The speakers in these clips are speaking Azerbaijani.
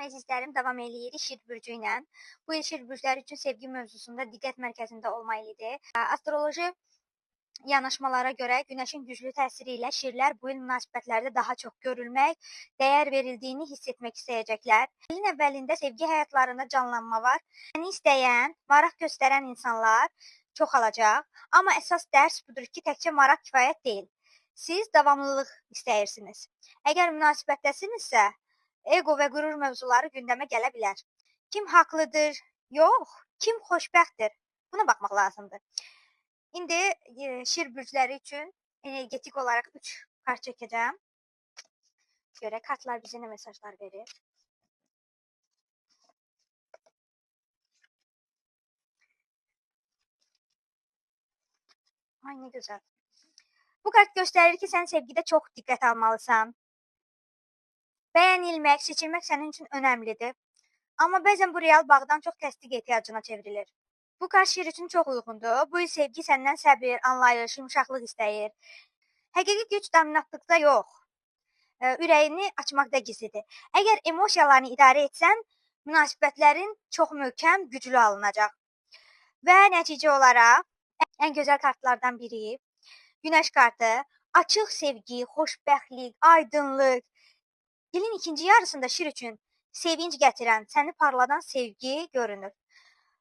əzizlərim, davam eləyirik Şir bürcü ilə. Bu il Şir bürcləri üçün sevgi mövzusunda diqqət mərkəzində olma ilidir. Astroloji yanaşmalara görə günəşin güclü təsiri ilə şirlər bu il münasibətlərdə daha çox görülmək, dəyər verildiyini hiss etmək istəyəcəklər. İlin əvvəlində sevgi həyatlarında canlanma var. Səni istəyən, maraq göstərən insanlar çoxalacaq. Amma əsas dərs budur ki, təkcə maraq kifayət deyil. Siz davamlılıq istəyirsiniz. Əgər münasibətdəsinizsə, ego və qürur mövzuları gündəmə gələ bilər. Kim haqlıdır? Yox, kim xoşbəxtdir? Buna baxmaq lazımdır. İndi Şir bürcləri üçün energetik olaraq 3 kart çəkəcəm. Görək kartlar bizə nə mesajlar verir. Ay, nə gözəl. Bu kart göstərir ki, sən sevgidə çox diqqət almalısan. Bəyənilmək, seçilmək sənin üçün önəmlidir. Amma bəzən bu real bağdan çox təsdiq ehtiyacına çevrilir. Bu kart şir üçün çox uyğundur. Bu il sevgi səndən səbir, anlayış, yumşaqlıq istəyir. Həqiqi güc dominantlıqda yox, ürəyini açmaqda gizlidir. Əgər emosiyalarını idarə etsən, münasibətlərin çox möhkəm, güclü alınacaq. Və nəticə olaraq ən gözəl kartlardan biri Günəş kartı, açıq sevgi, xoşbəxtlik, aydınlıq. İlin ikinci yarısında şir üçün sevinç gətirən, səni parladan sevgi görünür.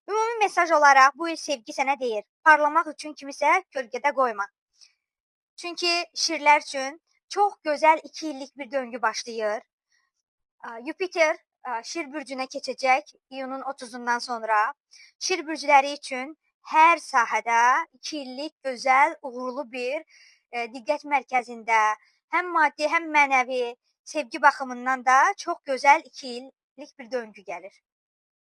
Ümumi mesaj olaraq bu il sevgi sənə deyir, parlamaq üçün kimisə kölgədə qoyma. Çünki şirlər üçün çox gözəl 2 illik bir döngü başlayır. Yupiter şir bürcünə keçəcək iyunun 30-undan sonra. Şir bürcləri üçün hər sahədə 2 illik gözəl, uğurlu bir diqqət mərkəzində, həm maddi, həm mənəvi sevgi baxımından da çox gözəl 2 illik bir döngü gəlir.